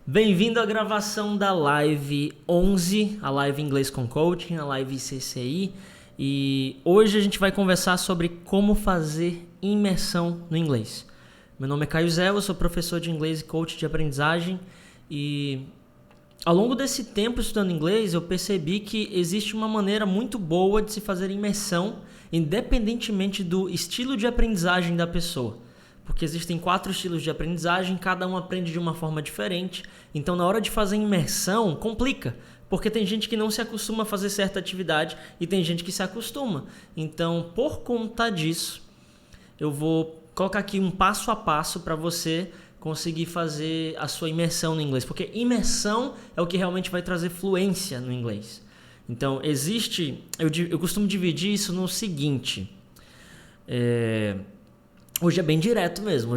Bem-vindo à gravação da live 11, a live Inglês com Coaching, a live CCI. E hoje a gente vai conversar sobre como fazer imersão no inglês. Meu nome é Caio Zé, eu sou professor de inglês e coach de aprendizagem. E ao longo desse tempo estudando inglês, eu percebi que existe uma maneira muito boa de se fazer imersão, independentemente do estilo de aprendizagem da pessoa. Porque existem 4 estilos de aprendizagem, cada um aprende de uma forma diferente. Então, na hora de fazer imersão, complica. Porque tem gente que não se acostuma a fazer certa atividade e tem gente que se acostuma. Então, por conta disso, eu vou colocar aqui um passo a passo para você conseguir fazer a sua imersão no inglês. Porque imersão é o que realmente vai trazer fluência no inglês. Então, eu costumo dividir isso no seguinte. Hoje é bem direto mesmo,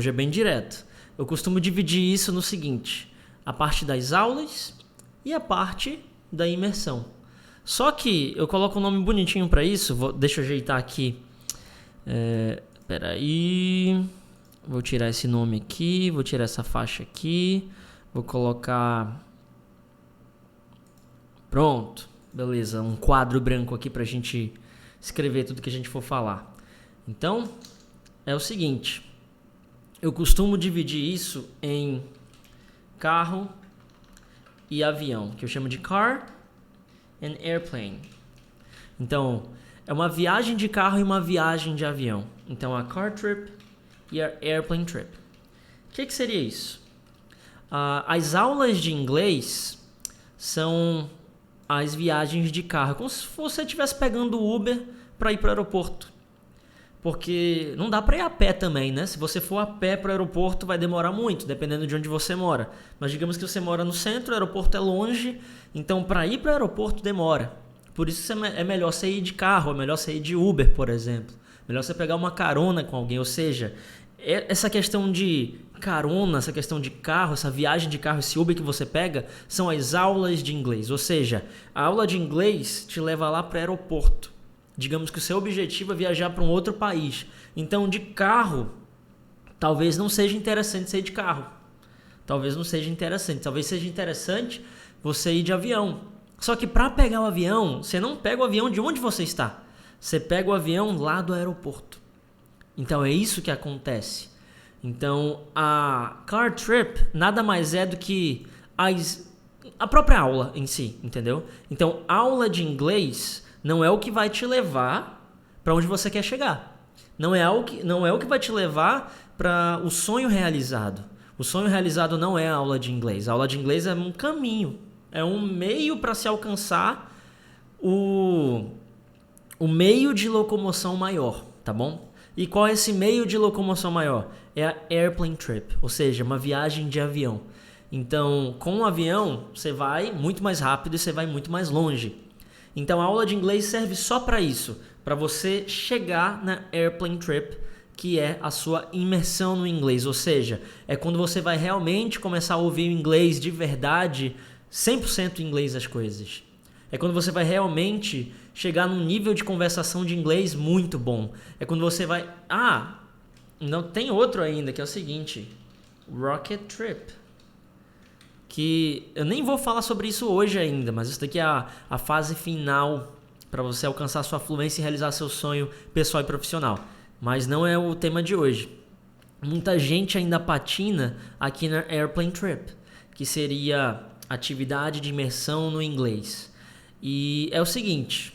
Eu costumo dividir isso no seguinte: a parte das aulas e a parte da imersão. Só que eu coloco um nome bonitinho para isso, deixa eu ajeitar aqui. Peraí, vou tirar esse nome aqui, vou tirar essa faixa aqui, vou colocar... Pronto, beleza, um quadro branco aqui pra gente escrever tudo que a gente for falar. Então... é o seguinte, eu costumo dividir isso em carro e avião, que eu chamo de car and airplane. Então, é uma viagem de carro e uma viagem de avião. Então, a car trip e a airplane trip. O que seria isso? As aulas de inglês são as viagens de carro, como se você estivesse pegando o Uber para ir para o aeroporto. Porque não dá para ir a pé também, né? Se você for a pé para o aeroporto vai demorar muito, dependendo de onde você mora. Mas digamos que você mora no centro, o aeroporto é longe, então para ir para o aeroporto demora. Por isso é melhor você ir de carro, é melhor você ir de Uber, por exemplo. Melhor você pegar uma carona com alguém, ou seja, essa questão de carona, essa questão de carro, essa viagem de carro, esse Uber que você pega, são as aulas de inglês. Ou seja, a aula de inglês te leva lá para o aeroporto. Digamos que o seu objetivo é viajar para um outro país. Então, de carro, talvez não seja interessante você ir de carro. Talvez seja interessante você ir de avião. Só que para pegar o avião, você não pega o avião de onde você está. Você pega o avião lá do aeroporto. Então, é isso que acontece. Então, a car trip nada mais é do que a própria aula em si, entendeu? Então, aula de inglês... não é o que vai te levar para onde você quer chegar. Não é o que vai te levar para o sonho realizado. O sonho realizado não é a aula de inglês. A aula de inglês é um caminho, é um meio para se alcançar o meio de locomoção maior, tá bom? E qual é esse meio de locomoção maior? É a airplane trip, ou seja, uma viagem de avião. Então, com o avião, você vai muito mais rápido e você vai muito mais longe. Então a aula de inglês serve só para isso, para você chegar na airplane trip, que é a sua imersão no inglês, ou seja, é quando você vai realmente começar a ouvir o inglês de verdade, 100% inglês as coisas. É quando você vai realmente chegar num nível de conversação de inglês muito bom. É quando você vai... não tem outro ainda, que é o seguinte, rocket trip. Que eu nem vou falar sobre isso hoje ainda, mas isso daqui é a fase final para você alcançar sua fluência e realizar seu sonho pessoal e profissional. Mas não é o tema de hoje. Muita gente ainda patina aqui na Airplane Trip, que seria atividade de imersão no inglês. E é o seguinte,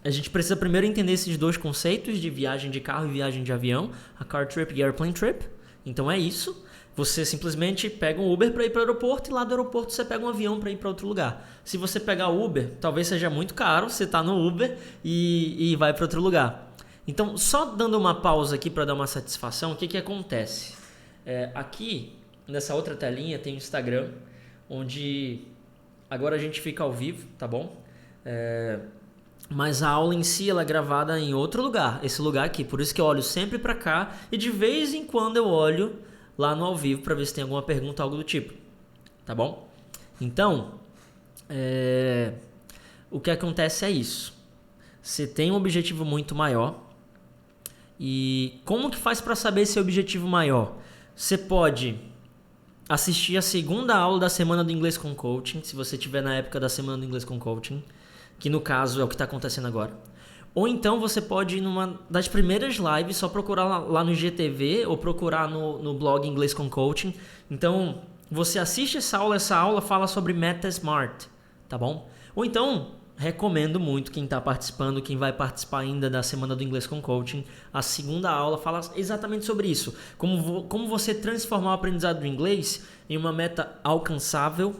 a gente precisa primeiro entender esses 2 conceitos de viagem de carro e viagem de avião, a Car Trip e Airplane Trip. Então é isso. Você simplesmente pega um Uber para ir para o aeroporto e lá do aeroporto você pega um avião para ir para outro lugar. Se você pegar o Uber, talvez seja muito caro, você está no Uber e vai para outro lugar. Então, só dando uma pausa aqui para dar uma satisfação, o que acontece? Aqui, nessa outra telinha, tem o Instagram, onde agora a gente fica ao vivo, tá bom? Mas a aula em si ela é gravada em outro lugar, esse lugar aqui. Por isso que eu olho sempre para cá e de vez em quando eu olho lá no ao vivo para ver se tem alguma pergunta, algo do tipo, tá bom? Então, o que acontece é isso. Você tem um objetivo muito maior e como que faz para saber esse objetivo maior? Você pode assistir a segunda aula da Semana do Inglês com Coaching, se você estiver na época da Semana do Inglês com Coaching, que no caso é o que está acontecendo agora. Ou então você pode ir numa das primeiras lives, só procurar lá no IGTV ou procurar no blog Inglês com Coaching. Então você assiste essa aula fala sobre Meta Smart, tá bom? Ou então, recomendo muito quem está participando, quem vai participar ainda da Semana do Inglês com Coaching, a segunda aula fala exatamente sobre isso. Como você transformar o aprendizado do inglês em uma meta alcançável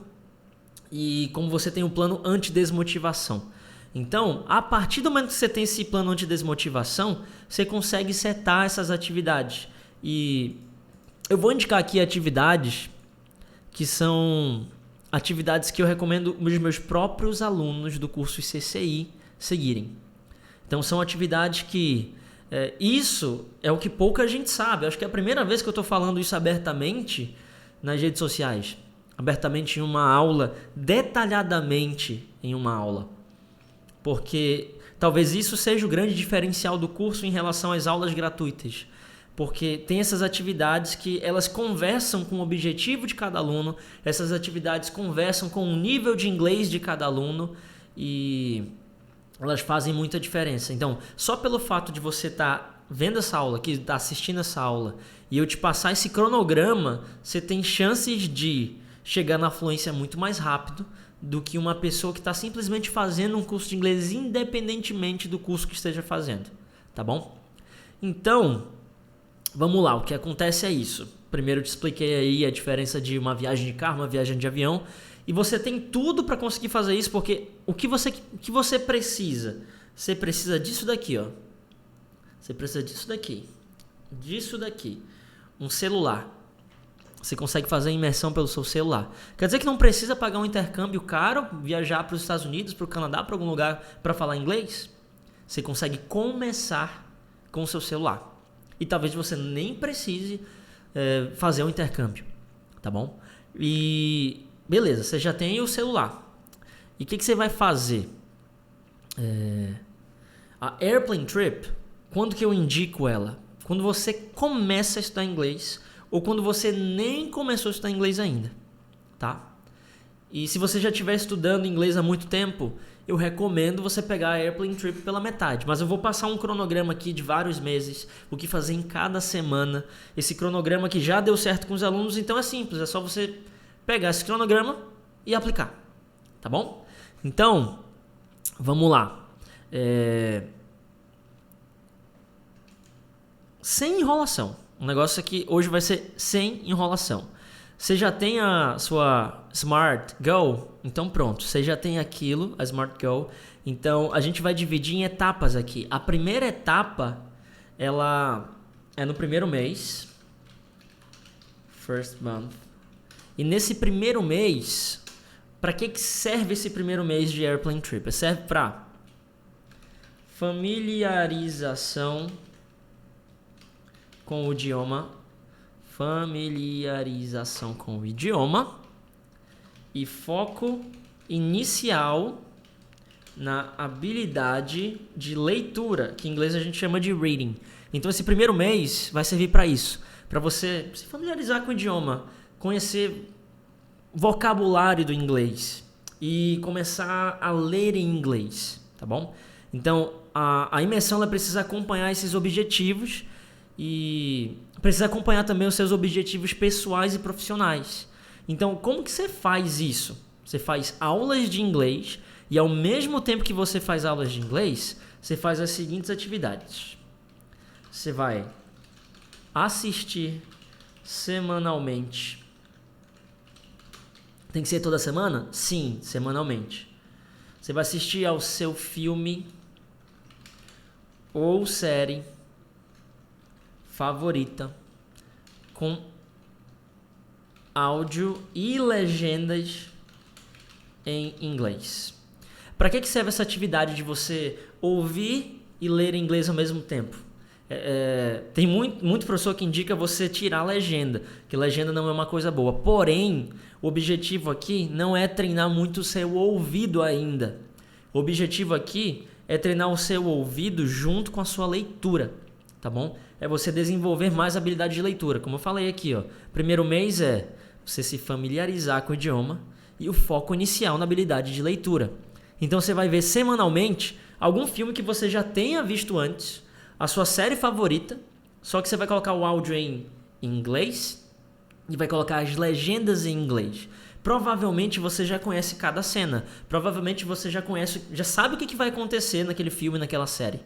e como você tem um plano anti-desmotivação. Então, a partir do momento que você tem esse plano anti-desmotivação, você consegue setar essas atividades. E eu vou indicar aqui atividades que são atividades que eu recomendo os meus próprios alunos do curso CCI seguirem. Então, são atividades que... isso é o que pouca gente sabe. Eu acho que é a primeira vez que eu estou falando isso abertamente nas redes sociais. Abertamente em uma aula, detalhadamente em uma aula. Porque talvez isso seja o grande diferencial do curso em relação às aulas gratuitas. Porque tem essas atividades que elas conversam com o objetivo de cada aluno, essas atividades conversam com o nível de inglês de cada aluno e elas fazem muita diferença. Então, só pelo fato de você estar vendo essa aula, que está assistindo essa aula, e eu te passar esse cronograma, você tem chances de chegar na fluência muito mais rápido do que uma pessoa que está simplesmente fazendo um curso de inglês independentemente do curso que esteja fazendo, tá bom? Então, vamos lá, o que acontece é isso. Primeiro eu te expliquei aí a diferença de uma viagem de carro, uma viagem de avião, e você tem tudo para conseguir fazer isso, porque o que você precisa? Você precisa disso daqui, ó. Você precisa disso daqui, um celular. Você consegue fazer a imersão pelo seu celular. Quer dizer que não precisa pagar um intercâmbio caro, viajar para os Estados Unidos, para o Canadá, para algum lugar para falar inglês? Você consegue começar com o seu celular. E talvez você nem precise fazer um intercâmbio, tá bom? E beleza, você já tem o celular. E o que você vai fazer? A Airplane Trip, quando que eu indico ela? Quando você começa a estudar inglês ou quando você nem começou a estudar inglês ainda, tá? E se você já estiver estudando inglês há muito tempo, eu recomendo você pegar a Airplane Trip pela metade. Mas eu vou passar um cronograma aqui de vários meses, o que fazer em cada semana. Esse cronograma que já deu certo com os alunos, então é simples, é só você pegar esse cronograma e aplicar, tá bom? Então, vamos lá. Sem enrolação. O negócio aqui hoje vai ser sem enrolação. Você já tem a sua Smart Go? Então pronto, você já tem aquilo, a Smart Go. Então a gente vai dividir em etapas aqui. A primeira etapa, ela é no primeiro mês. First month. E nesse primeiro mês, para que serve esse primeiro mês de Airplane Trip? Serve para familiarização com o idioma, e foco inicial na habilidade de leitura, que em inglês a gente chama de reading. Então esse primeiro mês vai servir para isso, para você se familiarizar com o idioma, conhecer vocabulário do inglês e começar a ler em inglês, tá bom? Então a imersão ela precisa acompanhar esses objetivos e precisa acompanhar também os seus objetivos pessoais e profissionais. Então, como que você faz isso? Você faz aulas de inglês e ao mesmo tempo que você faz aulas de inglês, você faz as seguintes atividades. Você vai assistir semanalmente. Tem que ser toda semana? Sim, semanalmente. Você vai assistir ao seu filme ou série favorita com áudio e legendas em inglês. Para que serve essa atividade de você ouvir e ler em inglês ao mesmo tempo? Tem muito professor que indica você tirar a legenda, que legenda não é uma coisa boa. Porém, o objetivo aqui não é treinar muito o seu ouvido ainda. O objetivo aqui é treinar o seu ouvido junto com a sua leitura, tá bom? É você desenvolver mais habilidade de leitura. Como eu falei aqui, ó, primeiro mês você se familiarizar com o idioma e o foco inicial na habilidade de leitura. Então você vai ver semanalmente algum filme que você já tenha visto antes, a sua série favorita, só que você vai colocar o áudio em inglês e vai colocar as legendas em inglês. Provavelmente você já conhece cada cena. Provavelmente você já sabe o que vai acontecer naquele filme, naquela série.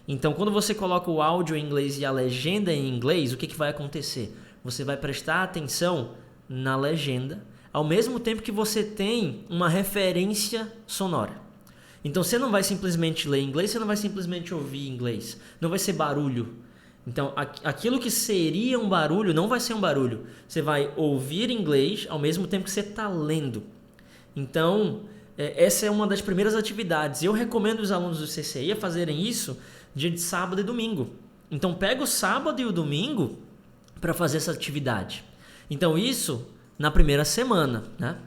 Então, quando você coloca o áudio em inglês e a legenda em inglês, o que vai acontecer? Você vai prestar atenção na legenda, ao mesmo tempo que você tem uma referência sonora. Então, você não vai simplesmente ler inglês, você não vai simplesmente ouvir inglês. Não vai ser barulho. Então, aquilo que seria um barulho não vai ser um barulho. Você vai ouvir inglês ao mesmo tempo que você está lendo. Então, essa é uma das primeiras atividades. Eu recomendo os alunos do CCI a fazerem isso dia de sábado e domingo. Então, pega o sábado e o domingo para fazer essa atividade. Então, isso na primeira semana, né?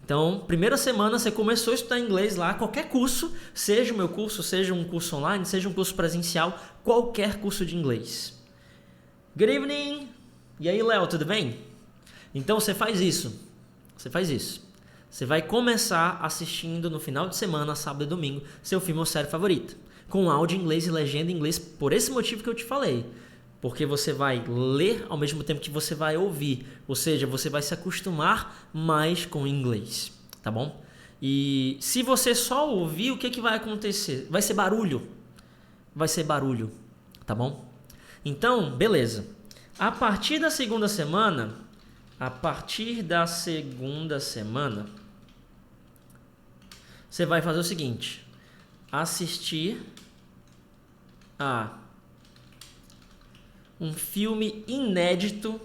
Então, primeira semana você começou a estudar inglês lá, qualquer curso, seja o meu curso, seja um curso online, seja um curso presencial, qualquer curso de inglês. Good evening! E aí, Léo, tudo bem? Então, você faz isso. Você vai começar assistindo no final de semana, sábado e domingo, seu filme ou série favorita, com áudio em inglês e legenda em inglês, por esse motivo que eu te falei. Porque você vai ler ao mesmo tempo que você vai ouvir. Ou seja, você vai se acostumar mais com o inglês, tá bom? E se você só ouvir, o que vai acontecer? Vai ser barulho. Tá bom? Então, beleza. A partir da segunda semana, você vai fazer o seguinte: assistir a um filme inédito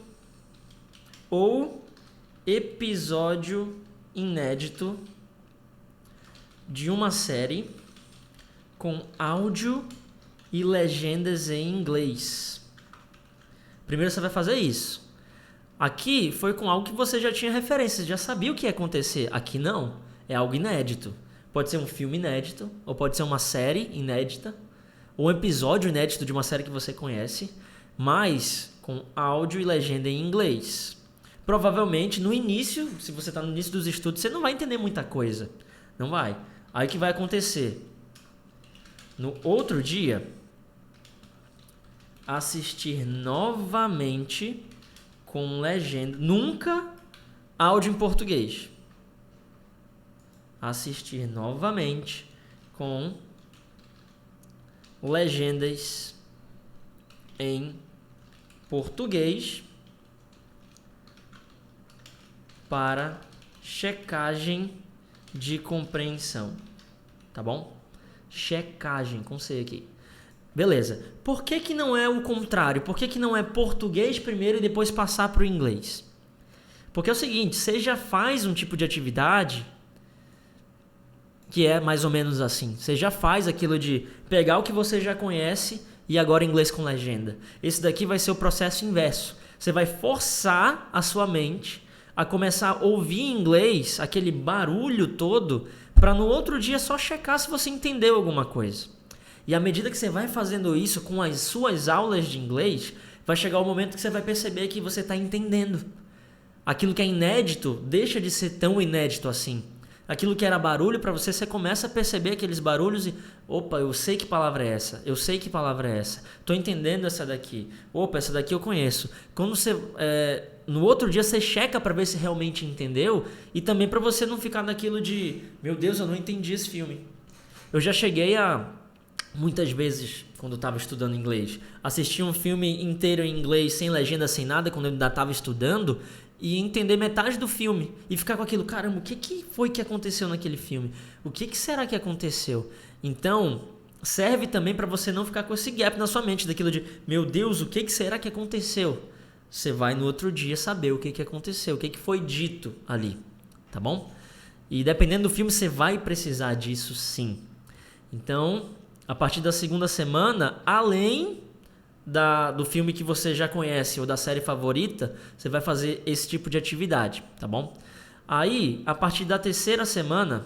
ou episódio inédito de uma série com áudio e legendas em inglês. Primeiro você vai fazer isso. Aqui foi com algo que você já tinha referência, já sabia o que ia acontecer. Aqui não, é algo inédito. Pode ser um filme inédito, ou pode ser uma série inédita, ou um episódio inédito de uma série que você conhece, mas com áudio e legenda em inglês. Provavelmente no início, se você está no início dos estudos, você não vai entender muita coisa. Não vai. Aí o que vai acontecer? No outro dia, assistir novamente com legenda. Nunca áudio em português. Assistir novamente com legendas em português para checagem de compreensão, tá bom? Checagem, com C aqui. Beleza. Por que não é o contrário? Por que não é português primeiro e depois passar para o inglês? Porque é o seguinte, você já faz um tipo de atividade que é mais ou menos assim. Você já faz aquilo de pegar o que você já conhece e agora inglês com legenda. Esse daqui vai ser o processo inverso. Você vai forçar a sua mente a começar a ouvir em inglês aquele barulho todo para no outro dia só checar se você entendeu alguma coisa. E à medida que você vai fazendo isso com as suas aulas de inglês, vai chegar o momento que você vai perceber que você está entendendo. Aquilo que é inédito deixa de ser tão inédito assim. Aquilo que era barulho para você, você começa a perceber aqueles barulhos e... Opa, eu sei que palavra é essa. Estou entendendo essa daqui. Opa, essa daqui eu conheço. Quando você... no outro dia você checa para ver se realmente entendeu e também para você não ficar naquilo de... Meu Deus, eu não entendi esse filme. Eu já cheguei a... Muitas vezes, quando eu estava estudando inglês, assistir um filme inteiro em inglês, sem legenda, sem nada, quando eu ainda estava estudando... E entender metade do filme e ficar com aquilo, caramba, o que foi que aconteceu naquele filme? O que será que aconteceu? Então, serve também para você não ficar com esse gap na sua mente, daquilo de, meu Deus, o que será que aconteceu? Você vai no outro dia saber o que aconteceu, o que foi dito ali, tá bom? E dependendo do filme, você vai precisar disso sim. Então, a partir da segunda semana, além... do filme que você já conhece ou da série favorita, você vai fazer esse tipo de atividade, tá bom? Aí, a partir da terceira semana,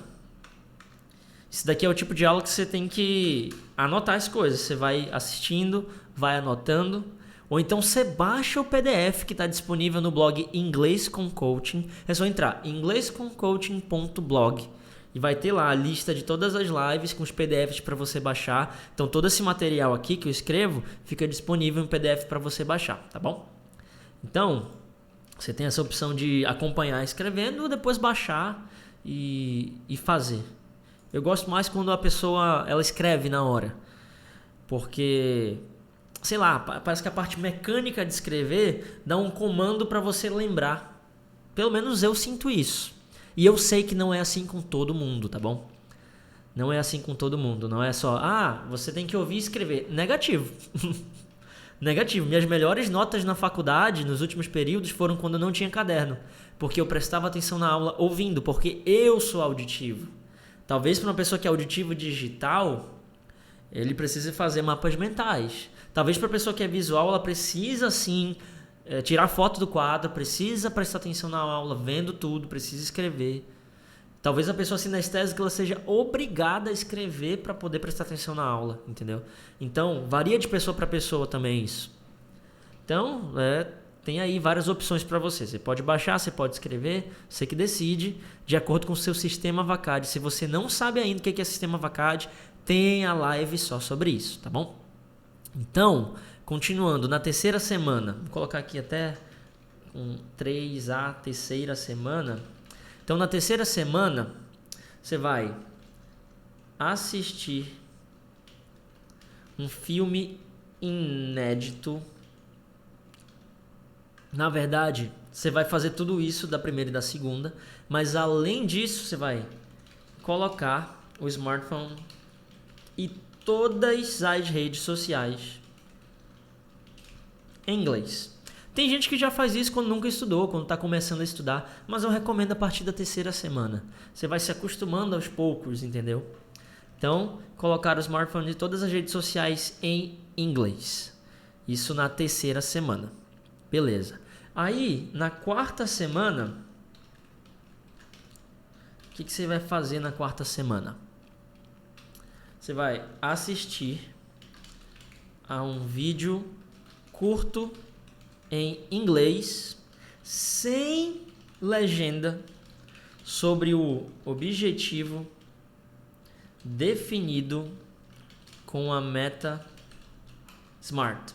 esse daqui é o tipo de aula que você tem que anotar as coisas. Você vai assistindo, vai anotando. Ou então você baixa o PDF que está disponível no blog Inglês com Coaching. É só entrar inglescomcoaching.blog e vai ter lá a lista de todas as lives com os PDFs para você baixar. Então todo esse material aqui que eu escrevo fica disponível em PDF para você baixar, tá bom? Então você tem essa opção de acompanhar escrevendo, depois baixar e fazer. Eu gosto mais quando a pessoa ela escreve na hora, porque sei lá, parece que a parte mecânica de escrever dá um comando para você lembrar. Pelo menos eu sinto isso. E eu sei que não é assim com todo mundo, tá bom? Não é assim com todo mundo. Não é só, você tem que ouvir e escrever. Negativo. Negativo. Minhas melhores notas na faculdade, nos últimos períodos, foram quando eu não tinha caderno. Porque eu prestava atenção na aula ouvindo, porque eu sou auditivo. Talvez para uma pessoa que é auditivo digital, ele precise fazer mapas mentais. Talvez para a pessoa que é visual, ela precisa sim tirar foto do quadro, precisa prestar atenção na aula, vendo tudo, precisa escrever. Talvez a pessoa sinestésica ela seja obrigada a escrever para poder prestar atenção na aula, entendeu? Então, varia de pessoa para pessoa também isso. Então, tem aí várias opções para você. Você pode baixar, você pode escrever, você que decide, de acordo com o seu sistema VACAD. Se você não sabe ainda o que é sistema VACAD, tem a live só sobre isso, tá bom? Então, continuando, na terceira semana, vou colocar aqui até 3A, terceira semana. Então, na terceira semana, você vai assistir um filme inédito. Na verdade, você vai fazer tudo isso da primeira e da segunda, mas além disso, você vai colocar o smartphone e todas as redes sociais em inglês. Tem gente que já faz isso quando nunca estudou, quando está começando a estudar, mas eu recomendo a partir da terceira semana. Você vai se acostumando aos poucos, entendeu? Então, colocar o smartphone e todas as redes sociais em inglês. Isso na terceira semana. Beleza. Aí, na quarta semana, o que você vai fazer na quarta semana? Você vai assistir a um vídeo curto em inglês, sem legenda, sobre o objetivo definido com a meta SMART.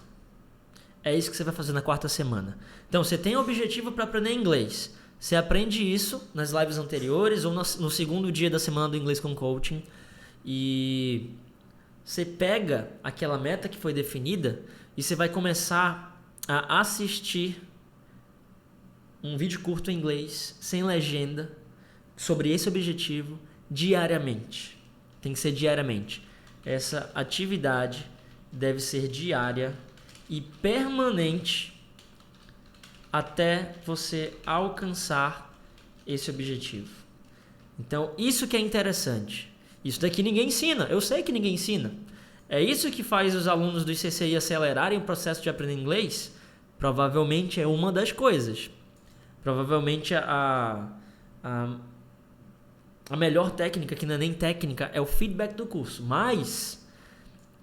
É isso que você vai fazer na quarta semana. Então, você tem o objetivo para aprender inglês. Você aprende isso nas lives anteriores ou no segundo dia da semana do Inglês com Coaching. E você pega aquela meta que foi definida e você vai começar a assistir um vídeo curto em inglês, sem legenda, sobre esse objetivo, diariamente. Tem que ser diariamente. Essa atividade deve ser diária e permanente até você alcançar esse objetivo. Então, isso que é interessante. Isso daqui ninguém ensina. Eu sei que ninguém ensina. É isso que faz os alunos do ICCI acelerarem o processo de aprender inglês? Provavelmente é uma das coisas. Provavelmente a melhor técnica, que não é nem técnica, é o feedback do curso. Mas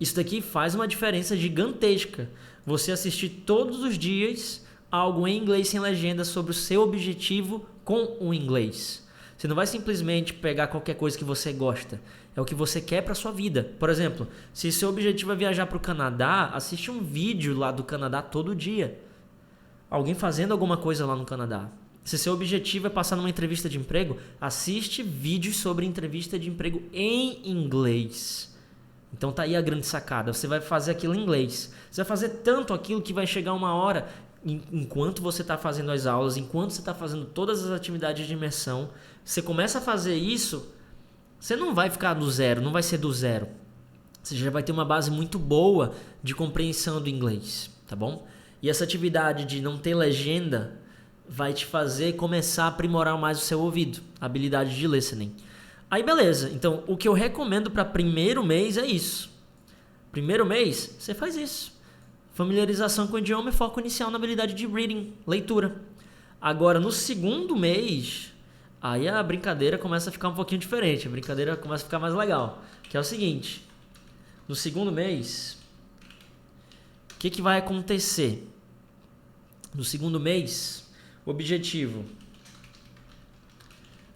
isso daqui faz uma diferença gigantesca. Você assistir todos os dias algo em inglês sem legenda sobre o seu objetivo com o inglês. Você não vai simplesmente pegar qualquer coisa que você gosta. É o que você quer para sua vida. Por exemplo, se seu objetivo é viajar para o Canadá, assiste um vídeo lá do Canadá todo dia. Alguém fazendo alguma coisa lá no Canadá. Se seu objetivo é passar numa entrevista de emprego, assiste vídeos sobre entrevista de emprego em inglês. Então tá aí a grande sacada. Você vai fazer aquilo em inglês. Você vai fazer tanto aquilo que vai chegar uma hora, enquanto você está fazendo as aulas, enquanto você está fazendo todas as atividades de imersão, você começa a fazer isso, você não vai ficar do zero, não vai ser do zero. Você já vai ter uma base muito boa de compreensão do inglês, tá bom? E essa atividade de não ter legenda vai te fazer começar a aprimorar mais o seu ouvido, a habilidade de listening. Aí beleza, então o que eu recomendo para primeiro mês é isso. Primeiro mês, você faz isso. Familiarização com o idioma e foco inicial na habilidade de reading, leitura. Agora, no segundo mês, aí a brincadeira começa a ficar um pouquinho diferente. A brincadeira começa a ficar mais legal. Que é o seguinte. No segundo mês, o que vai acontecer? No segundo mês, objetivo: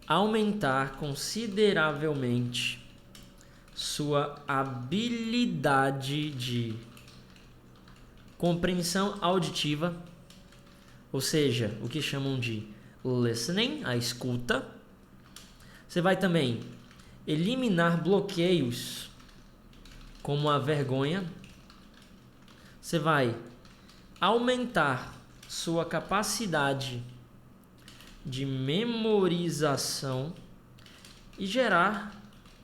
aumentar consideravelmente sua habilidade de compreensão auditiva, ou seja, o que chamam de listening, a escuta. Você vai também eliminar bloqueios como a vergonha. Você vai aumentar sua capacidade de memorização e gerar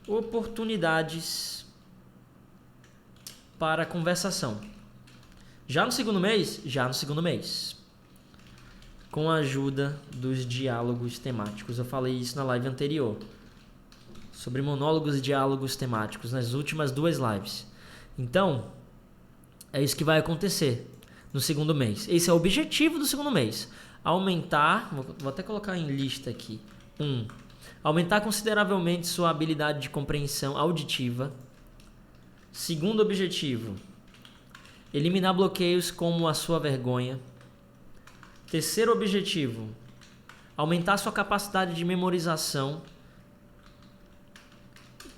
oportunidades para conversação. Já no segundo mês, com a ajuda dos diálogos temáticos. Eu falei isso na live anterior, sobre monólogos e diálogos temáticos, nas últimas 2 lives. Então, é isso que vai acontecer no segundo mês. Esse é o objetivo do segundo mês. Aumentar, vou até colocar em lista aqui. 1. Aumentar consideravelmente sua habilidade de compreensão auditiva. Segundo objetivo, eliminar bloqueios como a sua vergonha. Terceiro objetivo, aumentar sua capacidade de memorização.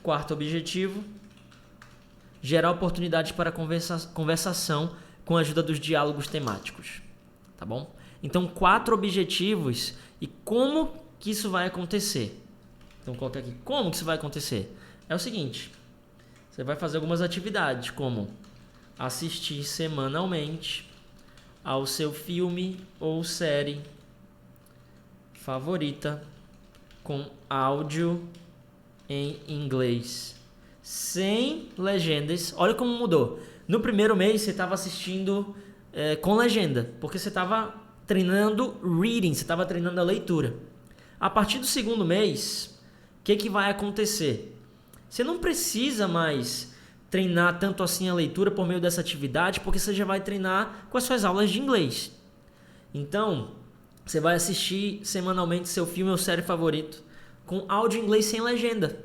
Quarto objetivo, gerar oportunidades para conversação com a ajuda dos diálogos temáticos. Tá bom? Então, 4 objetivos e como que isso vai acontecer. Então, vou colocar aqui como que isso vai acontecer. É o seguinte, você vai fazer algumas atividades, como assistir semanalmente ao seu filme ou série favorita com áudio em inglês, sem legendas. Olha como mudou. No primeiro mês você estava assistindo com legenda, porque você estava treinando reading, você estava treinando a leitura. A partir do segundo mês, o que vai acontecer? Você não precisa mais treinar tanto assim a leitura por meio dessa atividade, porque você já vai treinar com as suas aulas de inglês. Então, você vai assistir semanalmente seu filme ou série favorito com áudio em inglês sem legenda.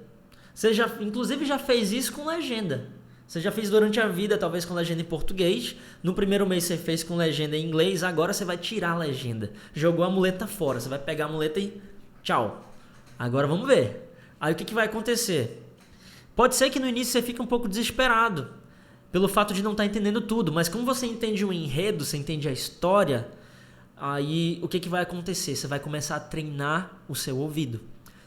Você inclusive já fez isso com legenda. Você já fez durante a vida, talvez com legenda em português. No primeiro mês você fez com legenda em inglês, agora você vai tirar a legenda. Jogou a muleta fora, você vai pegar a muleta e tchau. Agora vamos ver. Aí o que vai acontecer? Pode ser que no início você fique um pouco desesperado pelo fato de não estar entendendo tudo, mas como você entende o enredo, você entende a história, aí o que vai acontecer? Você vai começar a treinar o seu ouvido.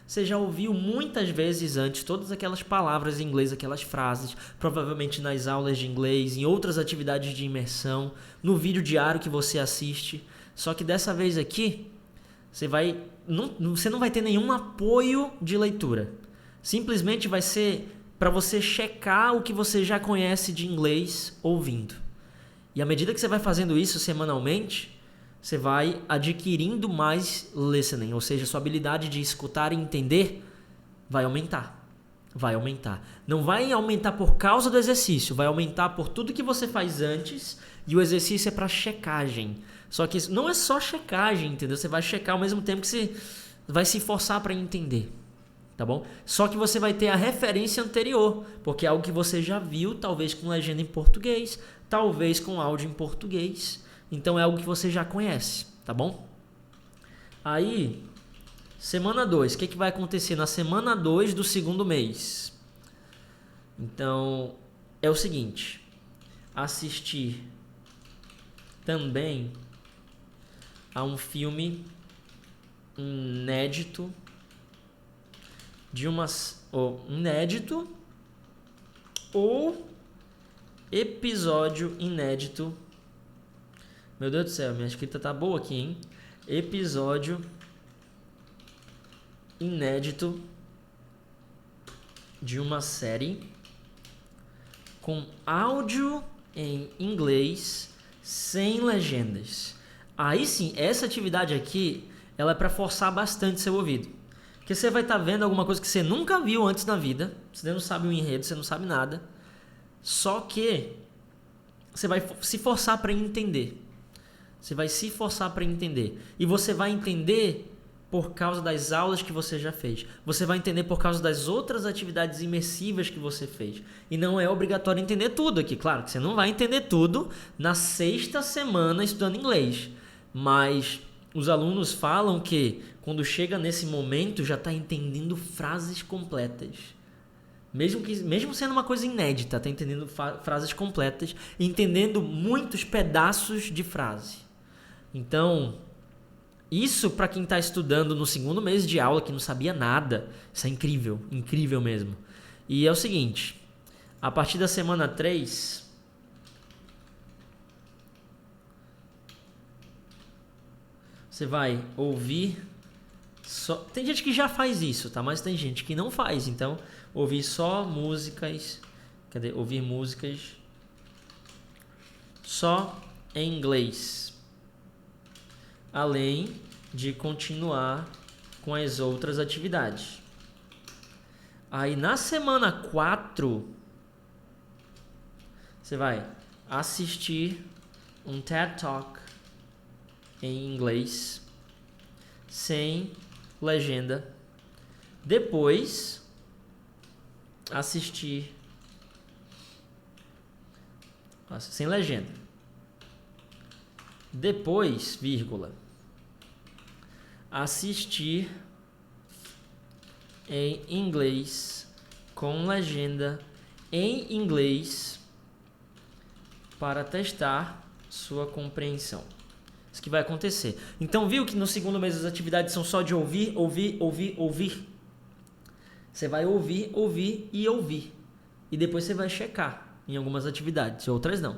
Você já ouviu muitas vezes antes todas aquelas palavras em inglês, aquelas frases, provavelmente nas aulas de inglês, em outras atividades de imersão, no vídeo diário que você assiste. Só que dessa vez aqui, você não vai ter nenhum apoio de leitura. Simplesmente vai ser para você checar o que você já conhece de inglês ouvindo. E à medida que você vai fazendo isso semanalmente, você vai adquirindo mais listening, ou seja, sua habilidade de escutar e entender vai aumentar. Vai aumentar. Não vai aumentar por causa do exercício, vai aumentar por tudo que você faz antes, e o exercício é para checagem. Só que não é só checagem, entendeu? Você vai checar ao mesmo tempo que você vai se forçar para entender. Tá bom? Só que você vai ter a referência anterior, porque é algo que você já viu, talvez com legenda em português, talvez com áudio em português. Então é algo que você já conhece, tá bom? Aí, semana 2, o que vai acontecer na semana 2 do segundo mês? Então, é o seguinte, assistir também a um filme inédito ou episódio inédito. Meu Deus do céu, minha escrita tá boa aqui, hein? Episódio inédito de uma série com áudio em inglês sem legendas. Aí sim, essa atividade aqui, ela é para forçar bastante seu ouvido. Porque você vai estar vendo alguma coisa que você nunca viu antes na vida, você não sabe o enredo, você não sabe nada, só que você vai se forçar para entender. Você vai se forçar para entender. E você vai entender por causa das aulas que você já fez. Você vai entender por causa das outras atividades imersivas que você fez. E não é obrigatório entender tudo aqui. Claro que você não vai entender tudo na 6ª semana estudando inglês. mas os alunos falam que quando chega nesse momento já está entendendo frases completas. Mesmo sendo uma coisa inédita, está entendendo frases completas, entendendo muitos pedaços de frase. Então, isso para quem está estudando no segundo mês de aula, que não sabia nada, isso é incrível, incrível mesmo. E é o seguinte, a partir da semana 3, você vai ouvir só... Tem gente que já faz isso, tá? Mas tem gente que não faz, então ouvir só músicas... Ouvir músicas só em inglês. Além de continuar com as outras atividades. Aí na semana 4, você vai assistir um TED Talk em inglês, sem legenda. Depois, assistir... sem legenda. Depois, vírgula, assistir em inglês com legenda em inglês para testar sua compreensão. Isso que vai acontecer. Então, viu que no segundo mês as atividades são só de ouvir, ouvir, ouvir, ouvir? Você vai ouvir, ouvir e ouvir. E depois você vai checar em algumas atividades, outras não.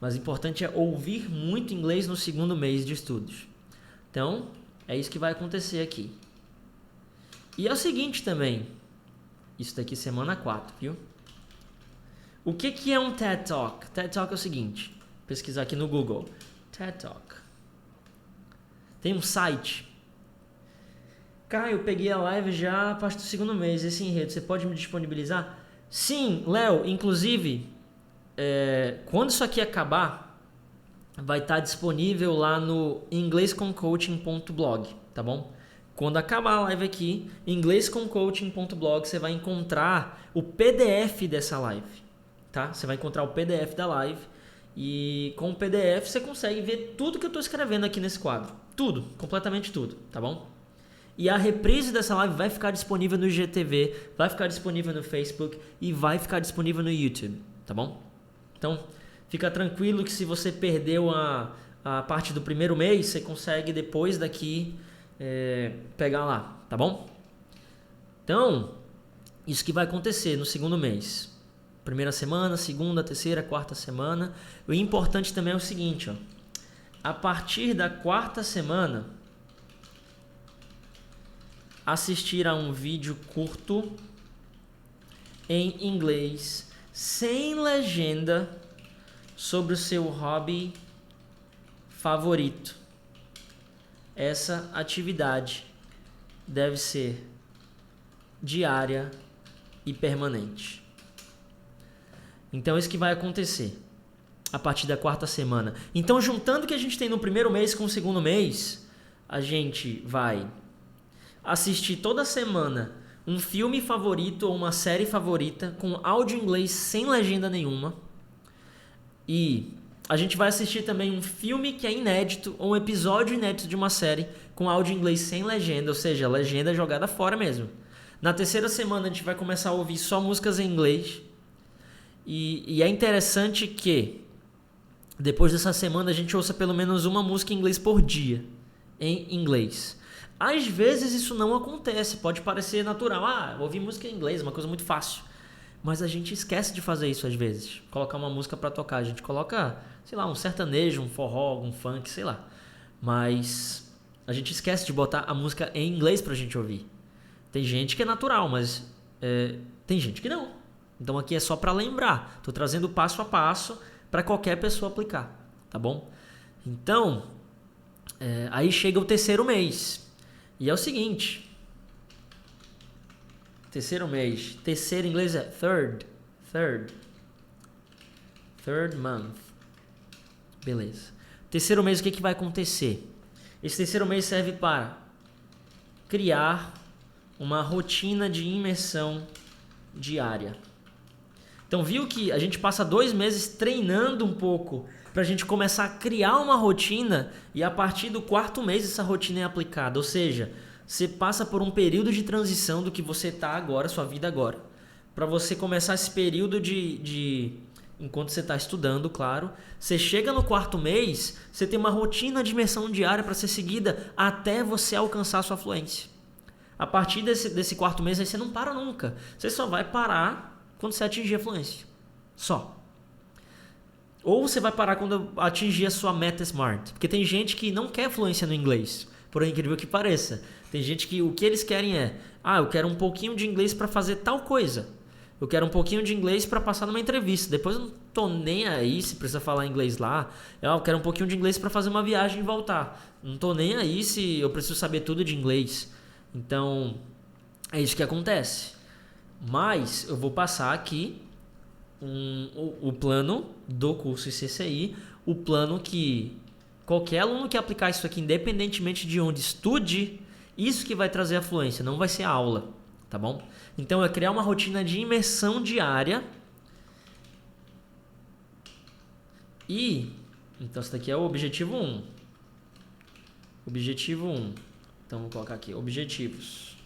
Mas o importante é ouvir muito inglês no segundo mês de estudos. Então, é isso que vai acontecer aqui. E é o seguinte também. Isso daqui semana 4, viu? O que é um TED Talk? TED Talk é o seguinte. Pesquisar aqui no Google. TED Talk. Tem um site. Caio, eu peguei a live já a partir do segundo mês. Esse enredo, você pode me disponibilizar? Sim, Léo. Inclusive, quando isso aqui acabar, vai estar disponível lá no inglescomcoaching.blog, tá bom? Quando acabar a live aqui, inglescomcoaching.blog, você vai encontrar o PDF dessa live, tá? Você vai encontrar o PDF da live e com o PDF você consegue ver tudo que eu estou escrevendo aqui nesse quadro. Tudo, completamente tudo, tá bom? E a reprise dessa live vai ficar disponível no IGTV, vai ficar disponível no Facebook e vai ficar disponível no YouTube, tá bom? Então, fica tranquilo que se você perdeu a parte do primeiro mês, você consegue depois daqui pegar lá, tá bom? Então, isso que vai acontecer no segundo mês. Primeira semana, segunda, terceira, quarta semana. O importante também é o seguinte, ó. A partir da quarta semana, assistir a um vídeo curto em inglês, sem legenda, sobre o seu hobby favorito. Essa atividade deve ser diária e permanente. Então, isso que vai acontecer a partir da quarta semana. Então, juntando o que a gente tem no primeiro mês com o segundo mês, a gente vai assistir toda semana um filme favorito ou uma série favorita com áudio em inglês sem legenda nenhuma. E a gente vai assistir também um filme que é inédito ou um episódio inédito de uma série com áudio em inglês sem legenda, ou seja, a legenda jogada fora mesmo. Na terceira semana a gente vai começar a ouvir só músicas em inglês. E é interessante que depois dessa semana a gente ouça pelo menos uma música em inglês por dia, em inglês. Às vezes isso não acontece, pode parecer natural. Ouvir música em inglês é uma coisa muito fácil. Mas a gente esquece de fazer isso às vezes. Colocar uma música pra tocar. A gente coloca, sei lá, um sertanejo, um forró, um funk, sei lá. Mas a gente esquece de botar a música em inglês pra gente ouvir. Tem gente que é natural, mas tem gente que não. Então aqui é só pra lembrar. Tô trazendo passo a passo pra qualquer pessoa aplicar, tá bom? Então, aí chega o terceiro mês. E é o seguinte... Terceiro mês. Terceiro em inglês é third. Third month. Beleza. Terceiro mês, o que vai acontecer? Esse terceiro mês serve para criar uma rotina de imersão diária. Então, viu que a gente passa 2 meses treinando um pouco para a gente começar a criar uma rotina e a partir do 4º mês essa rotina é aplicada. Ou seja, você passa por um período de transição do que você está agora, sua vida agora, para você começar esse período enquanto você está estudando, claro. Você chega no 4º mês, você tem uma rotina de imersão diária para ser seguida até você alcançar a sua fluência. A partir desse 4º mês, aí você não para nunca. Você só vai parar quando você atingir a fluência. Só. Ou você vai parar quando atingir a sua meta Smart. Porque tem gente que não quer fluência no inglês, por incrível que pareça. Tem gente que o que eles querem é: eu quero um pouquinho de inglês para fazer tal coisa. Eu quero um pouquinho de inglês para passar numa entrevista. Depois eu não tô nem aí se precisa falar inglês lá. Eu quero um pouquinho de inglês para fazer uma viagem e voltar. Não tô nem aí se eu preciso saber tudo de inglês. Então, é isso que acontece. Mas eu vou passar aqui o plano do curso ICCI, o plano que qualquer aluno que aplicar isso aqui, independentemente de onde estude, isso que vai trazer a fluência, não vai ser a aula, tá bom? Então é criar uma rotina de imersão diária então esse daqui é o objetivo 1. Objetivo 1. Então vou colocar aqui, objetivos.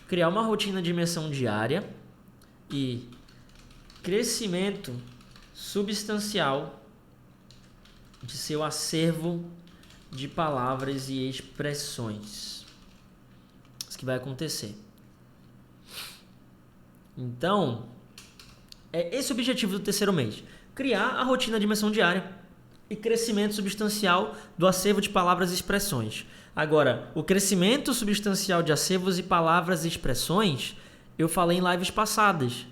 Criar uma rotina de imersão diária e crescimento substancial de seu acervo de palavras e expressões. Isso que vai acontecer. Então, é esse o objetivo do 3º mês. Criar a rotina de imersão diária e crescimento substancial do acervo de palavras e expressões. Agora, o crescimento substancial de acervos e palavras e expressões, eu falei em lives passadas,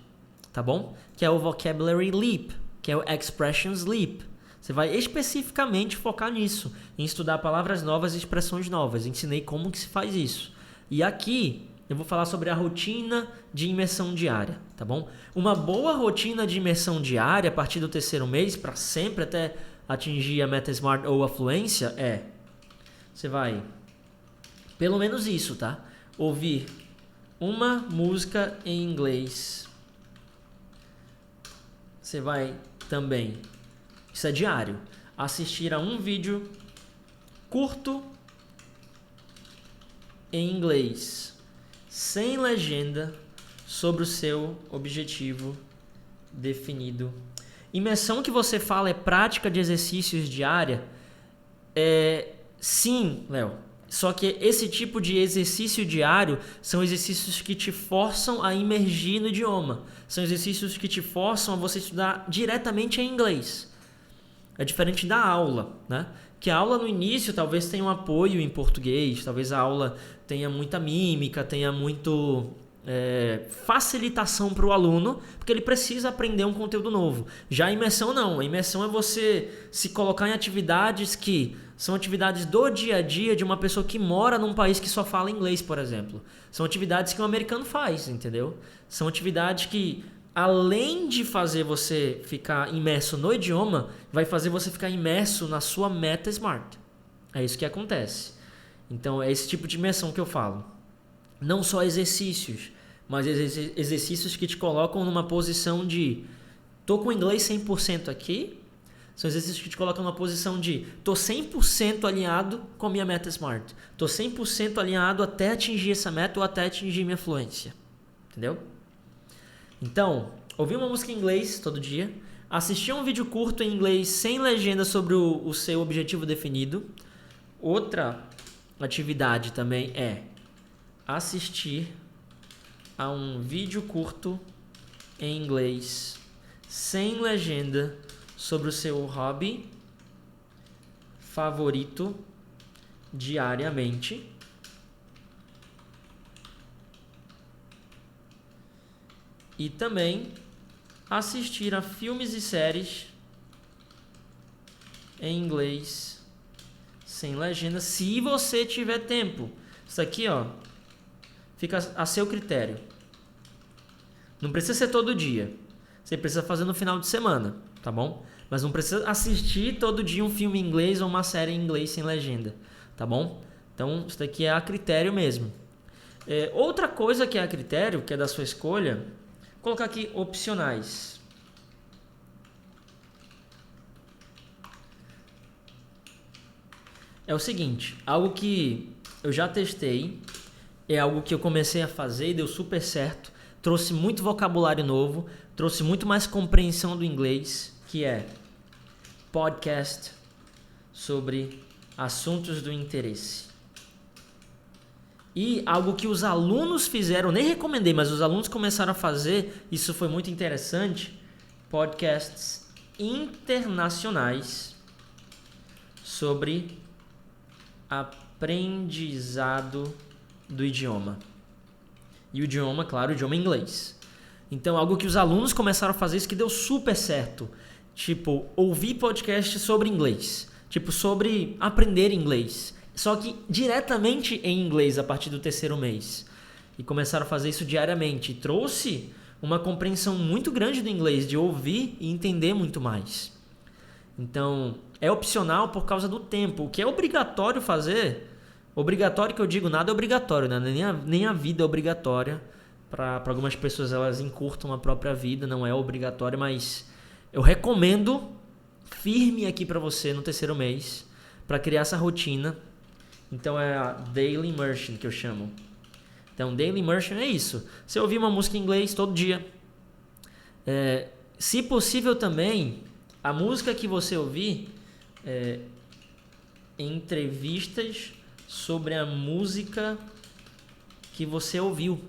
tá bom? Que é o Vocabulary Leap, que é o Expressions Leap. Você vai especificamente focar nisso, em estudar palavras novas e expressões novas. Ensinei como que se faz isso. E aqui eu vou falar sobre a rotina de imersão diária, tá bom? Uma boa rotina de imersão diária a partir do 3º mês, para sempre até atingir a meta Smart ou a fluência, você vai, pelo menos isso, tá? Ouvir uma música em inglês. Você vai também, isso é diário, assistir a um vídeo curto em inglês, sem legenda, sobre o seu objetivo definido. Imersão que você fala é prática de exercícios diária? Sim, Léo. Só que esse tipo de exercício diário são exercícios que te forçam a imergir no idioma. São exercícios que te forçam a você estudar diretamente em inglês. É diferente da aula, né? Que a aula no início talvez tenha um apoio em português, talvez a aula tenha muita mímica, tenha muito facilitação para o aluno, porque ele precisa aprender um conteúdo novo. Já a imersão não. A imersão é você se colocar em atividades que são atividades do dia a dia de uma pessoa que mora num país que só fala inglês, por exemplo. São atividades que um americano faz, entendeu? São atividades que, além de fazer você ficar imerso no idioma, vai fazer você ficar imerso na sua meta Smart. É isso que acontece. Então, é esse tipo de imersão que eu falo. Não só exercícios, mas exercícios que te colocam numa posição de tô com o inglês 100% aqui. São exercícios que te colocam numa posição de tô 100% alinhado com a minha meta Smart. Tô 100% alinhado até atingir essa meta ou até atingir minha fluência. Entendeu? Então, ouvir uma música em inglês todo dia, assistir um vídeo curto em inglês sem legenda sobre o seu objetivo definido. Outra atividade também é assistir a um vídeo curto em inglês sem legenda sobre o seu hobby favorito diariamente. E também assistir a filmes e séries em inglês sem legenda, se você tiver tempo. Isso aqui, fica a seu critério. Não precisa ser todo dia. Você precisa fazer no final de semana, tá bom? Mas não precisa assistir todo dia um filme em inglês ou uma série em inglês sem legenda, tá bom? Então, isso daqui é a critério mesmo. Outra coisa que é a critério, que é da sua escolha, vou colocar aqui opcionais. é o seguinte, algo que eu já testei, é algo que eu comecei a fazer e deu super certo, trouxe muito vocabulário novo, trouxe muito mais compreensão do inglês, que é podcast sobre assuntos do interesse. E algo que os alunos fizeram, nem recomendei, mas os alunos começaram a fazer, isso foi muito interessante, podcasts internacionais sobre aprendizado do idioma. E o idioma, claro, o idioma inglês. Então, algo que os alunos começaram a fazer, isso que deu super certo. Tipo, ouvir podcast sobre inglês. Tipo, sobre aprender inglês. Só que diretamente em inglês a partir do 3º mês. E começaram a fazer isso diariamente. E trouxe uma compreensão muito grande do inglês, de ouvir e entender muito mais. Então, é opcional por causa do tempo. O que é obrigatório fazer, obrigatório que eu digo, nada é obrigatório, né? Nem a vida é obrigatória. Para algumas pessoas, elas encurtam a própria vida, não é obrigatório, mas eu recomendo firme aqui para você no 3º mês, para criar essa rotina. Então é a Daily Immersion que eu chamo. Então Daily Immersion é isso. Você ouvir uma música em inglês todo dia. Se possível também, a música que você ouvir, entrevistas sobre a música que você ouviu.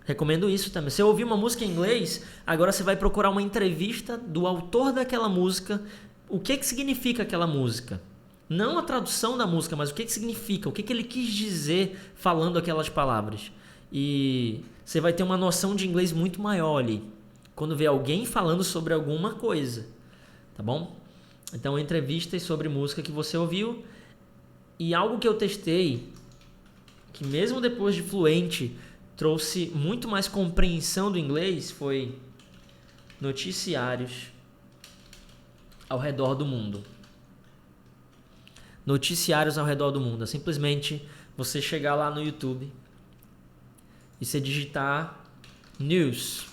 Recomendo isso também. Se você ouvir uma música em inglês, agora você vai procurar uma entrevista do autor daquela música. O que significa aquela música? Não a tradução da música, mas o que significa, o que ele quis dizer falando aquelas palavras. E você vai ter uma noção de inglês muito maior ali, quando vê alguém falando sobre alguma coisa, tá bom? Então, entrevistas sobre música que você ouviu. E algo que eu testei, que mesmo depois de fluente, trouxe muito mais compreensão do inglês, foi noticiários ao redor do mundo. Noticiários ao redor do mundo. É simplesmente você chegar lá no YouTube e você digitar news.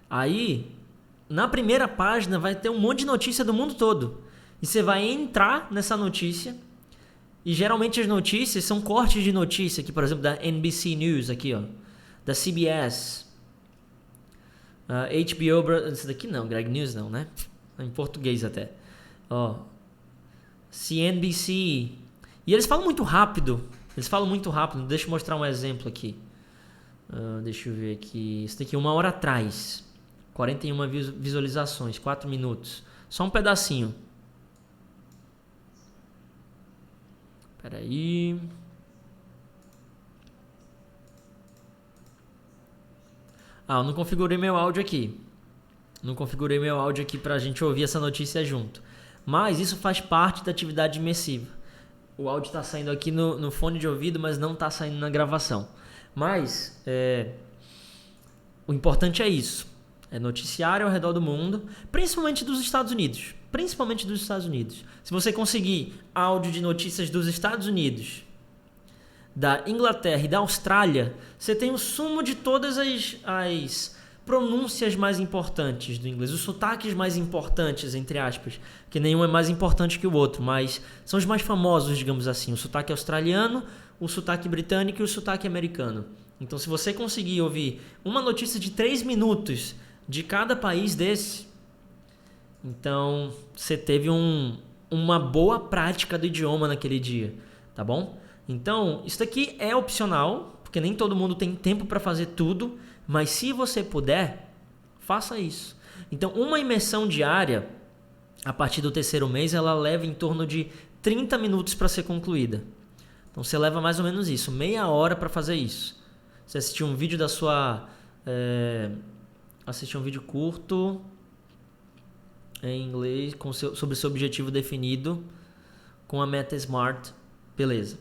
Aí, na primeira página vai ter um monte de notícia do mundo todo. E você vai entrar nessa notícia. E geralmente as notícias são cortes de notícia. Aqui, por exemplo, da NBC News, aqui, ó, da CBS, HBO, isso daqui não, Greg News não, né? Em português até. Ó, CNBC. E eles falam muito rápido. Deixa eu mostrar um exemplo aqui. Deixa eu ver aqui. Isso daqui 1 hora atrás. 41 visualizações, 4 minutos. Só um pedacinho. Espera aí. Eu não configurei meu áudio aqui. Pra gente ouvir essa notícia junto. Mas isso faz parte da atividade imersiva. O áudio está saindo aqui no fone de ouvido, mas não está saindo na gravação. Mas o importante é isso. É noticiário ao redor do mundo, principalmente dos Estados Unidos. Se você conseguir áudio de notícias dos Estados Unidos, da Inglaterra e da Austrália, você tem o sumo de todas as pronúncias mais importantes do inglês, os sotaques mais importantes, entre aspas, que nenhum é mais importante que o outro, mas são os mais famosos, digamos assim, o sotaque australiano, o sotaque britânico e o sotaque americano. Então, se você conseguir ouvir uma notícia de 3 minutos de cada país desse, então você teve uma boa prática do idioma naquele dia, tá bom? Então, isso daqui é opcional, porque nem todo mundo tem tempo para fazer tudo, mas se você puder, faça isso. Então, uma imersão diária, a partir do 3º mês, ela leva em torno de 30 minutos para ser concluída. Então, você leva mais ou menos isso, meia hora para fazer isso. Você assistir um vídeo da sua... assistir um vídeo curto em inglês sobre seu objetivo definido com a Meta Smart, beleza.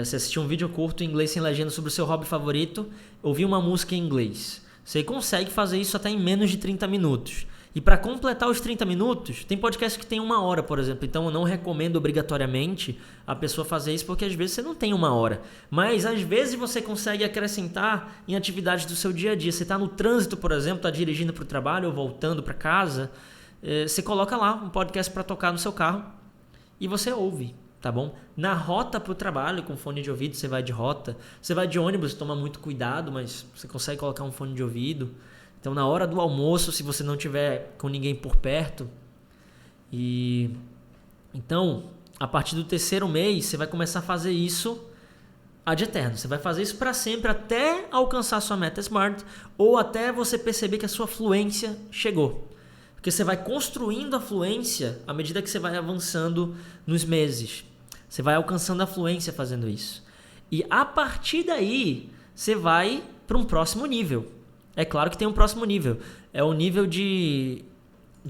Você assistir um vídeo curto em inglês sem legenda sobre o seu hobby favorito, ouvir uma música em inglês. Você consegue fazer isso até em menos de 30 minutos. E para completar os 30 minutos, tem podcast que tem 1 hora, por exemplo. Então eu não recomendo obrigatoriamente a pessoa fazer isso, porque às vezes você não tem 1 hora. Mas às vezes você consegue acrescentar em atividades do seu dia a dia. Você está no trânsito, por exemplo, está dirigindo para o trabalho ou voltando para casa. Você coloca lá um podcast para tocar no seu carro e você ouve, tá bom? Na rota para o trabalho, com fone de ouvido, você vai de rota. Você vai de ônibus, toma muito cuidado, mas você consegue colocar um fone de ouvido. Então, na hora do almoço, se você não tiver com ninguém por perto. Então, a partir do 3º mês, você vai começar a fazer isso ad eterno. Você vai fazer isso para sempre, até alcançar a sua meta Smart, ou até você perceber que a sua fluência chegou. Porque você vai construindo a fluência à medida que você vai avançando nos meses. Você vai alcançando a fluência fazendo isso. E a partir daí, você vai para um próximo nível. É claro que tem um próximo nível. É o nível de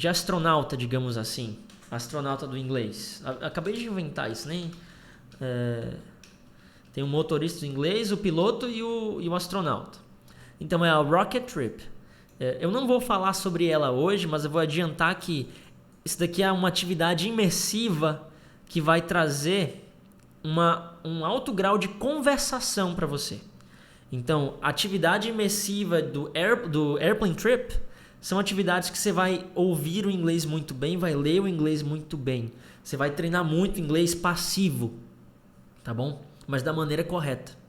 astronauta, digamos assim. Astronauta do inglês. Acabei de inventar isso, nem... Tem o motorista do inglês, o piloto e o astronauta. Então é a Rocket Trip. Eu não vou falar sobre ela hoje, mas eu vou adiantar que isso daqui é uma atividade imersiva que vai trazer um alto grau de conversação para você. Então, a atividade imersiva do Airplane Trip são atividades que você vai ouvir o inglês muito bem, vai ler o inglês muito bem. Você vai treinar muito inglês passivo, tá bom? Mas da maneira correta.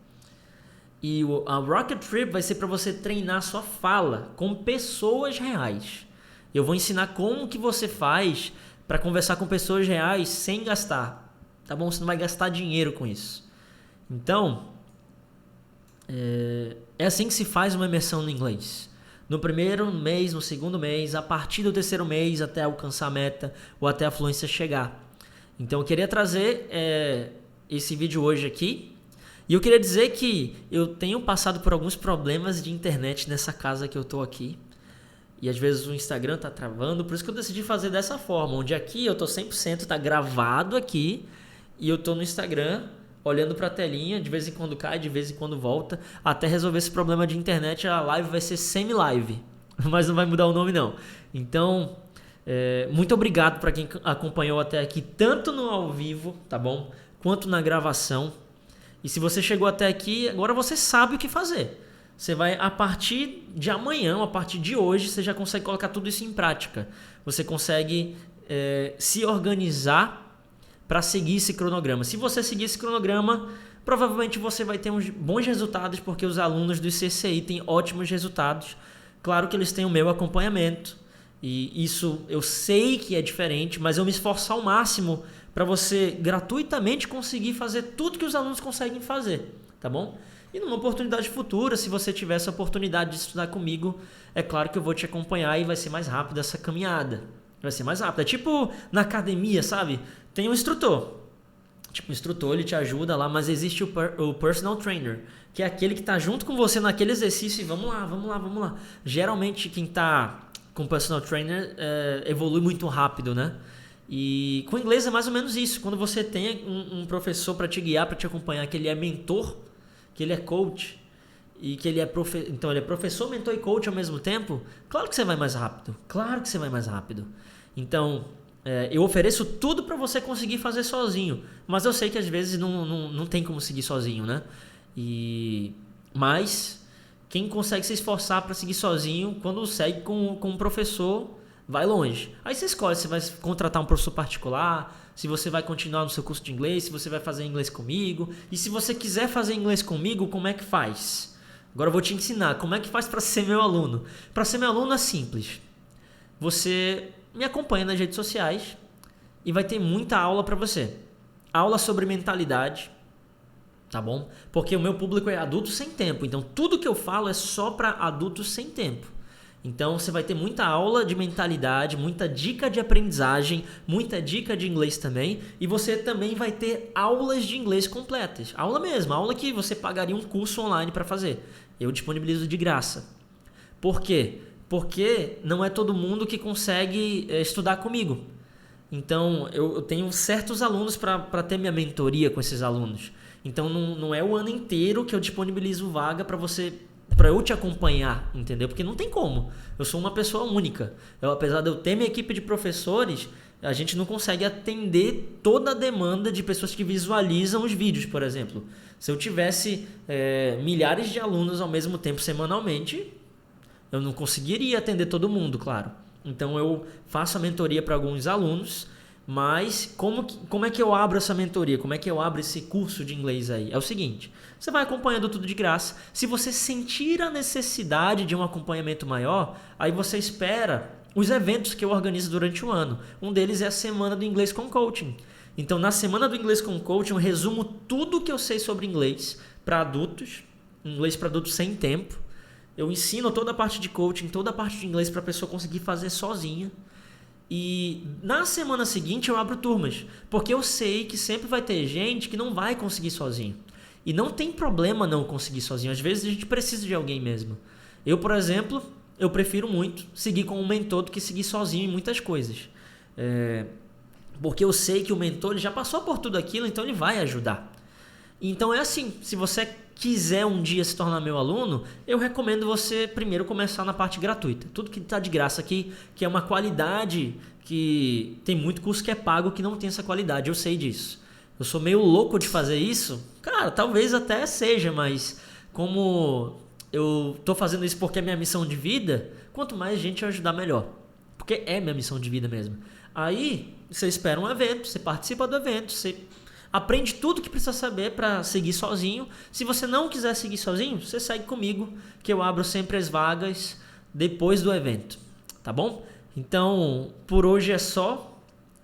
E a Rocket Trip vai ser para você treinar sua fala com pessoas reais. Eu vou ensinar como que você faz para conversar com pessoas reais sem gastar, tá bom? Você não vai gastar dinheiro com isso. Então, é assim que se faz uma imersão no inglês. No 1º mês, no 2º mês, a partir do 3º mês até alcançar a meta ou até a fluência chegar. Então eu queria trazer esse vídeo hoje aqui. E eu queria dizer que eu tenho passado por alguns problemas de internet nessa casa que eu tô aqui. E às vezes o Instagram tá travando, por isso que eu decidi fazer dessa forma, onde aqui eu tô 100%, tá gravado aqui, e eu tô no Instagram olhando pra telinha, de vez em quando cai, de vez em quando volta, até resolver esse problema de internet. A live vai ser semi-live, mas não vai mudar o nome não. Então, muito obrigado para quem acompanhou até aqui, tanto no ao vivo, tá bom? Quanto na gravação. E se você chegou até aqui, agora você sabe o que fazer. Você vai, a partir de amanhã, a partir de hoje, você já consegue colocar tudo isso em prática. Você consegue se organizar para seguir esse cronograma. Se você seguir esse cronograma, provavelmente você vai ter uns bons resultados, porque os alunos do CCI têm ótimos resultados. Claro que eles têm o meu acompanhamento. E isso eu sei que é diferente, mas eu me esforço ao máximo para você gratuitamente conseguir fazer tudo que os alunos conseguem fazer, tá bom? E numa oportunidade futura, se você tiver essa oportunidade de estudar comigo, é claro que eu vou te acompanhar e vai ser mais rápido essa caminhada. Vai ser mais rápido. É tipo na academia, sabe? Tem um instrutor. Tipo, o instrutor, ele te ajuda lá, mas existe o personal trainer, que é aquele que está junto com você naquele exercício e vamos lá. Geralmente, quem está com personal trainer evolui muito rápido, né? E com o inglês é mais ou menos isso. Quando você tem um professor para te guiar, para te acompanhar, que ele é mentor, que ele é coach e que ele é então ele é professor, mentor e coach ao mesmo tempo, claro que você vai mais rápido. Claro que você vai mais rápido. Então, eu ofereço tudo para você conseguir fazer sozinho, mas eu sei que às vezes não tem como seguir sozinho, né? Mas quem consegue se esforçar para seguir sozinho, quando segue com um professor, vai longe. Aí você escolhe se vai contratar um professor particular, se você vai continuar no seu curso de inglês, se você vai fazer inglês comigo. E se você quiser fazer inglês comigo, como é que faz? Agora eu vou te ensinar como é que faz para ser meu aluno. Para ser meu aluno é simples. Você me acompanha nas redes sociais e vai ter muita aula para você. Aula sobre mentalidade, tá bom? Porque o meu público é adulto sem tempo. Então tudo que eu falo é só para adultos sem tempo. Então você vai ter muita aula de mentalidade, muita dica de aprendizagem, muita dica de inglês também. E você também vai ter aulas de inglês completas. Aula mesmo, aula que você pagaria um curso online para fazer. Eu disponibilizo de graça. Por quê? Porque não é todo mundo que consegue estudar comigo. Então eu tenho certos alunos para ter minha mentoria com esses alunos. Então não é o ano inteiro que eu disponibilizo vaga para eu te acompanhar, entendeu? Porque não tem como. Eu sou uma pessoa única. Apesar de eu ter minha equipe de professores, a gente não consegue atender toda a demanda de pessoas que visualizam os vídeos, por exemplo. Se eu tivesse milhares de alunos ao mesmo tempo semanalmente, eu não conseguiria atender todo mundo, claro. Então eu faço a mentoria para alguns alunos Mas como é que eu abro essa mentoria? Como é que eu abro esse curso de inglês aí? É o seguinte, você vai acompanhando tudo de graça. Se você sentir a necessidade de um acompanhamento maior, aí você espera os eventos que eu organizo durante o ano. Um deles é a Semana do Inglês com Coaching. Então, na Semana do Inglês com Coaching, eu resumo tudo que eu sei sobre inglês para adultos, inglês para adultos sem tempo. Eu ensino toda a parte de coaching, toda a parte de inglês para a pessoa conseguir fazer sozinha. E na semana seguinte eu abro turmas, porque eu sei que sempre vai ter gente que não vai conseguir sozinho. E não tem problema não conseguir sozinho, às vezes a gente precisa de alguém mesmo. Eu, por exemplo, eu prefiro muito seguir com um mentor do que seguir sozinho em muitas coisas. Porque eu sei que o mentor ele já passou por tudo aquilo, então ele vai ajudar. Então é assim, se você quiser um dia se tornar meu aluno, eu recomendo você primeiro começar na parte gratuita. Tudo que está de graça aqui, que é uma qualidade, que tem muito curso que é pago que não tem essa qualidade, eu sei disso. Eu sou meio louco de fazer isso? Cara, talvez até seja, mas como eu tô fazendo isso porque é minha missão de vida, quanto mais gente eu ajudar, melhor. Porque é minha missão de vida mesmo. Aí, você espera um evento, você participa do evento, você aprende tudo que precisa saber para seguir sozinho. Se você não quiser seguir sozinho, você segue comigo, que eu abro sempre as vagas depois do evento, tá bom? Então, por hoje é só.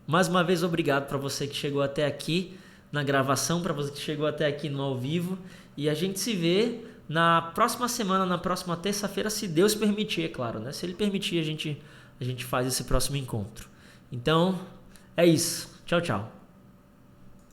Mais uma vez, obrigado para você que chegou até aqui na gravação, para você que chegou até aqui no ao vivo. E a gente se vê na próxima semana, na próxima terça-feira, se Deus permitir, é claro, né? Se Ele permitir, a gente faz esse próximo encontro. Então, é isso. Tchau, tchau.